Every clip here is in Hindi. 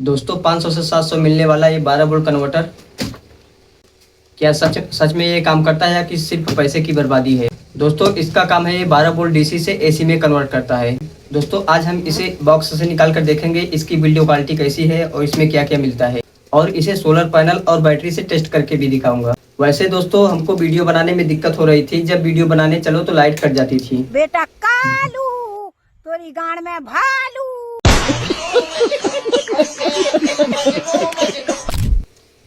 दोस्तों 500 से 700 मिलने वाला ये 12 वोल्ट कन्वर्टर क्या सच सच में ये काम करता है या कि सिर्फ पैसे की बर्बादी है। दोस्तों इसका काम है, ये 12 वोल्ट डीसी से एसी में कन्वर्ट करता है। दोस्तों आज हम इसे बॉक्स से निकाल कर देखेंगे इसकी वीडियो क्वालिटी कैसी है और इसमें क्या क्या मिलता है, और इसे सोलर पैनल और बैटरी से टेस्ट करके भी दिखाऊंगा। वैसे दोस्तों हमको वीडियो बनाने में दिक्कत हो रही थी, जब वीडियो बनाने चलो तो लाइट कट जाती थी। बेटा कालू तोरी गांड में भालू।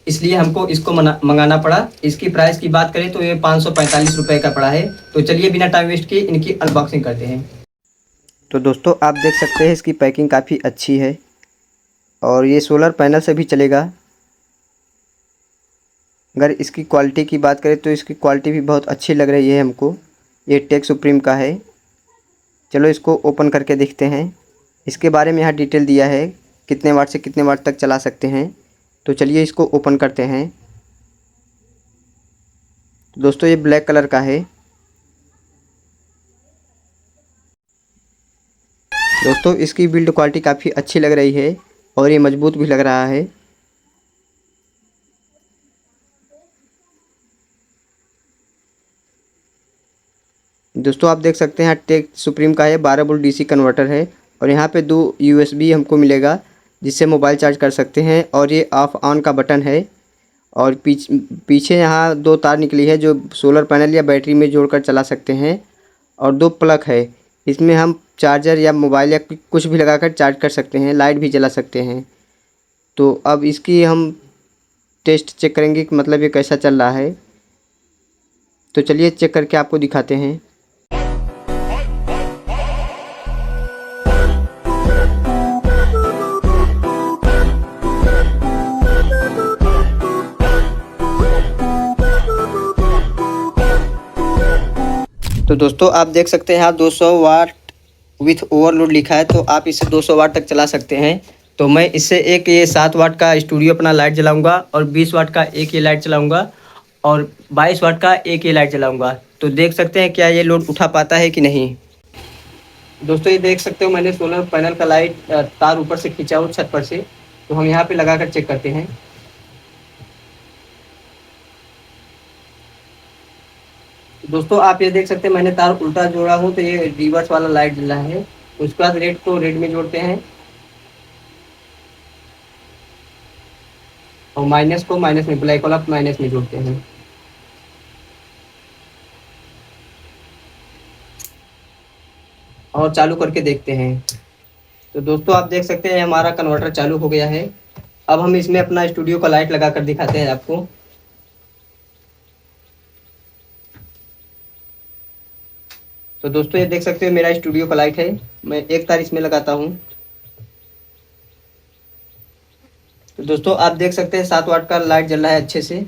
इसलिए हमको इसको मंगाना पड़ा। इसकी प्राइस की बात करें तो ये 545 रुपए का पड़ा है। तो चलिए बिना टाइम वेस्ट किए इनकी अनबॉक्सिंग करते हैं। तो दोस्तों आप देख सकते हैं इसकी पैकिंग काफ़ी अच्छी है और ये सोलर पैनल से भी चलेगा। अगर इसकी क्वालिटी की बात करें तो इसकी क्वालिटी भी बहुत अच्छी लग रही है हमको। ये टेक सुप्रीम का है। चलो इसको ओपन करके देखते हैं। इसके बारे में यहाँ डिटेल दिया है, कितने वाट से कितने वाट तक चला सकते हैं। तो चलिए इसको ओपन करते हैं। दोस्तों ये ब्लैक कलर का है। दोस्तों इसकी बिल्ड क्वालिटी काफ़ी अच्छी लग रही है और ये मजबूत भी लग रहा है। दोस्तों आप देख सकते हैं टेक सुप्रीम का है, 12 वोल्ट डीसी कन्वर्टर है और यहाँ पे 2 यूएसबी हमको मिलेगा जिससे मोबाइल चार्ज कर सकते हैं। और ये ऑफ ऑन का बटन है और पीछे यहाँ 2 तार निकली है जो सोलर पैनल या बैटरी में जोड़कर चला सकते हैं। और 2 प्लग है, इसमें हम चार्जर या मोबाइल या कुछ भी लगाकर चार्ज कर सकते हैं, लाइट भी जला सकते हैं। तो अब इसकी हम टेस्ट चेक करेंगे कि मतलब ये कैसा चल रहा है। तो चलिए चेक करके आपको दिखाते हैं। तो दोस्तों आप देख सकते हैं यहाँ 200 वाट विथ ओवरलोड लिखा है, तो आप इसे 200 वाट तक चला सकते हैं। तो मैं इससे एक ये 7 वाट का स्टूडियो अपना लाइट जलाऊंगा और 20 वाट का एक ये लाइट चलाऊंगा और 22 वाट का एक ये लाइट जलाऊंगा। तो देख सकते हैं क्या ये लोड उठा पाता है कि नहीं। दोस्तों ये देख सकते हो मैंने सोलर पैनल का लाइट तार ऊपर से खींचा हो छत पर से। तो हम यहाँ पे लगा कर चेक करते हैं। दोस्तों आप ये देख सकते हैं मैंने तार उल्टा जोड़ा हूँ तो ये रिवर्स वाला लाइट जल रहा है। उसके बाद रेड को रेड में जोड़ते हैं और माइनस को माइनस में, ब्लैक वाला माइनस में जोड़ते हैं। और चालू करके देखते हैं। तो दोस्तों आप देख सकते हैं हमारा कन्वर्टर चालू हो गया है। अब हम इसमें अपना स्टूडियो का लाइट लगा कर दिखाते हैं आपको। तो दोस्तों ये देख सकते हो मेरा स्टूडियो का लाइट है। मैं एक तार इसमें लगाता हूँ। तो दोस्तों आप देख सकते हैं 7 वाट का लाइट जल रहा है अच्छे से।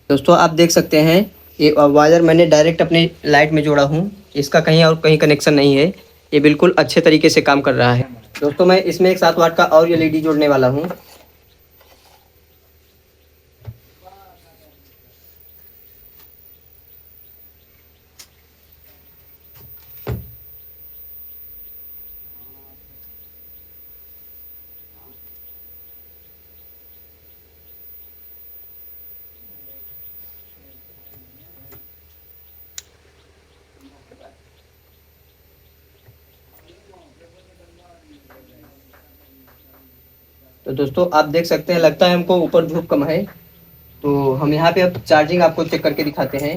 दोस्तों आप देख सकते हैं ये वायर मैंने डायरेक्ट अपनी लाइट में जोड़ा हूँ, इसका कहीं और कहीं कनेक्शन नहीं है। ये बिल्कुल अच्छे तरीके से काम कर रहा है। दोस्तों मैं इसमें एक 7 वाट का और एलईडी जोड़ने वाला हूँ। तो दोस्तों आप देख सकते हैं लगता है हमको ऊपर धूप कम है। तो हम यहाँ पे अब चार्जिंग आपको चेक करके दिखाते हैं।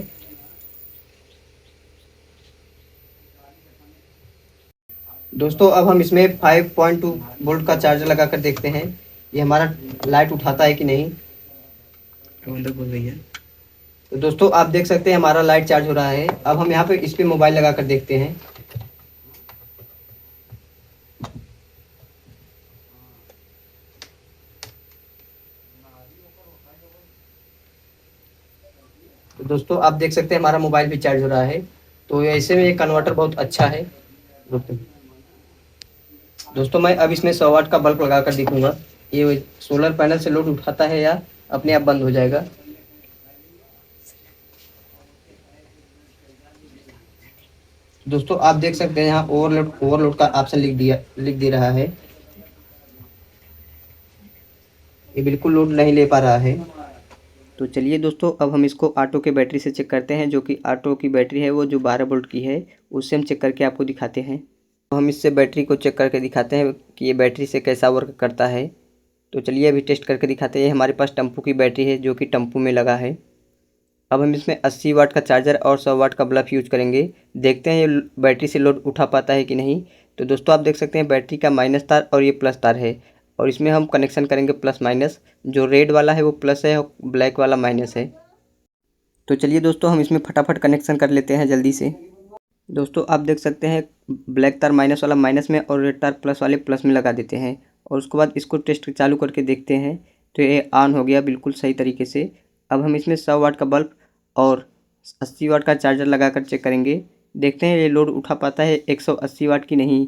दोस्तों अब हम इसमें 5.2 वोल्ट का चार्जर लगा कर देखते हैं ये हमारा लाइट उठाता है कि नहीं। बोल रही है। तो दोस्तों आप देख सकते हैं हमारा लाइट चार्ज हो रहा है। अब हम यहाँ पे इस पे मोबाइल लगा कर देखते हैं। तो दोस्तों आप देख सकते हैं हमारा मोबाइल भी चार्ज हो रहा है। तो ऐसे में ये कन्वर्टर बहुत अच्छा है। दोस्तों मैं अब इसमें 100 वाट का बल्ब लगा कर देखूंगा ये सोलर पैनल से लोड उठाता है या अपने आप बंद हो जाएगा। दोस्तों आप देख सकते हैं यहाँ ओवरलोड का ऑप्शन लिख दे रहा है। ये बिल्कुल लोड नहीं ले पा रहा है। तो चलिए दोस्तों, अब हम इसको ऑटो के बैटरी से चेक करते हैं, जो कि ऑटो की बैटरी है वो जो 12 वोल्ट की है, उससे हम चेक करके आपको दिखाते हैं। तो हम इससे बैटरी को चेक करके दिखाते हैं कि ये बैटरी से कैसा वर्क करता है। तो चलिए अभी टेस्ट करके दिखाते हैं। हमारे पास टेम्पो की बैटरी है जो कि टेम्पो में लगा है। अब हम इसमें 80 वाट का चार्जर और 100 वाट का बल्ब यूज करेंगे। देखते हैं ये बैटरी से लोड उठा पाता है कि नहीं। तो दोस्तों आप देख सकते हैं बैटरी का माइनस तार और ये प्लस तार है, और इसमें हम कनेक्शन करेंगे प्लस माइनस। जो रेड वाला है वो प्लस है और ब्लैक वाला माइनस है। तो चलिए दोस्तों, हम इसमें फटाफट कनेक्शन कर लेते हैं जल्दी से। दोस्तों आप देख सकते हैं ब्लैक तार माइनस वाला माइनस में और रेड तार प्लस वाले प्लस में लगा देते हैं, और उसके बाद इसको टेस्ट चालू करके देखते हैं। तो ये ऑन हो गया बिल्कुल सही तरीके से। अब हम इसमें 100 वाट का बल्ब और 80 वाट का चार्जर लगाकर चेक करेंगे। देखते हैं ये लोड उठा पाता है 180 वाट की नहीं।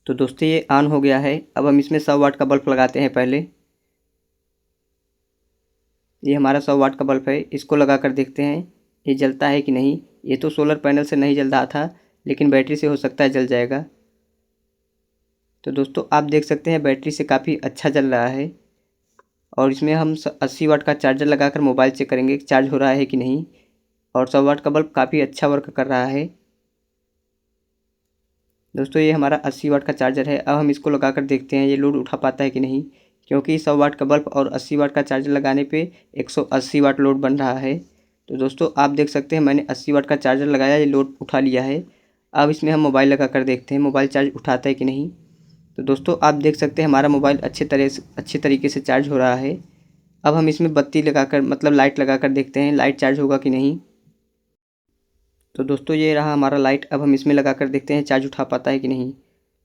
तो दोस्तों ये ऑन हो गया है। अब हम इसमें 100 वाट का बल्ब लगाते हैं पहले। ये हमारा 100 वाट का बल्ब है, इसको लगा कर देखते हैं ये जलता है कि नहीं। ये तो सोलर पैनल से नहीं जल रहा था, लेकिन बैटरी से हो सकता है जल जाएगा। तो दोस्तों आप देख सकते हैं बैटरी से काफ़ी अच्छा जल रहा है। और इसमें हम 80 वाट का चार्जर लगाकर मोबाइल चेक करेंगे चार्ज हो रहा है कि नहीं। और 100 वाट का बल्ब काफ़ी अच्छा वर्क कर रहा है। दोस्तों ये हमारा 80 वाट का चार्जर है। अब हम इसको लगाकर देखते हैं ये लोड उठा पाता है कि नहीं, क्योंकि 100 वाट का बल्ब और 80 वाट का चार्जर लगाने पे 180 वाट लोड बन रहा है। तो दोस्तों आप देख सकते हैं मैंने 80 वाट का चार्जर लगाया, ये लोड उठा लिया है। अब इसमें हम मोबाइल लगा कर देखते हैं मोबाइल चार्ज उठाता है कि नहीं। तो दोस्तों आप देख सकते हैं हमारा मोबाइल अच्छे तरीके से चार्ज हो रहा है। अब हम इसमें बत्ती लगाकर मतलब लाइट लगाकर देखते हैं लाइट चार्ज होगा कि नहीं। तो दोस्तों ये रहा हमारा लाइट। अब हम इसमें लगाकर देखते हैं चार्ज उठा पाता है कि नहीं।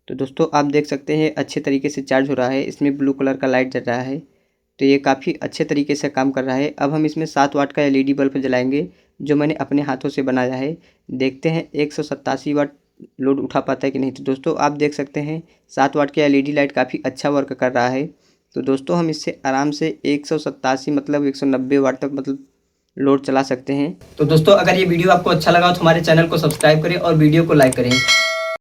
तो दोस्तों आप देख सकते हैं अच्छे तरीके से चार्ज हो रहा है। इसमें ब्लू कलर का लाइट जल रहा है, तो ये काफ़ी अच्छे तरीके से काम कर रहा है। अब हम इसमें 7 वाट का LED बल्ब जलाएंगे, जो मैंने अपने हाथों से बनाया है। देखते हैं 187 वाट लोड उठा पाता है कि नहीं। तो दोस्तों आप देख सकते हैं 7 वाट की LED लाइट काफ़ी अच्छा वर्क कर रहा है। तो दोस्तों हम इससे आराम से 187 मतलब 190 वाट तक मतलब लोड चला सकते हैं। तो दोस्तों अगर ये वीडियो आपको अच्छा लगा तो हमारे चैनल को सब्सक्राइब करें और वीडियो को लाइक करें।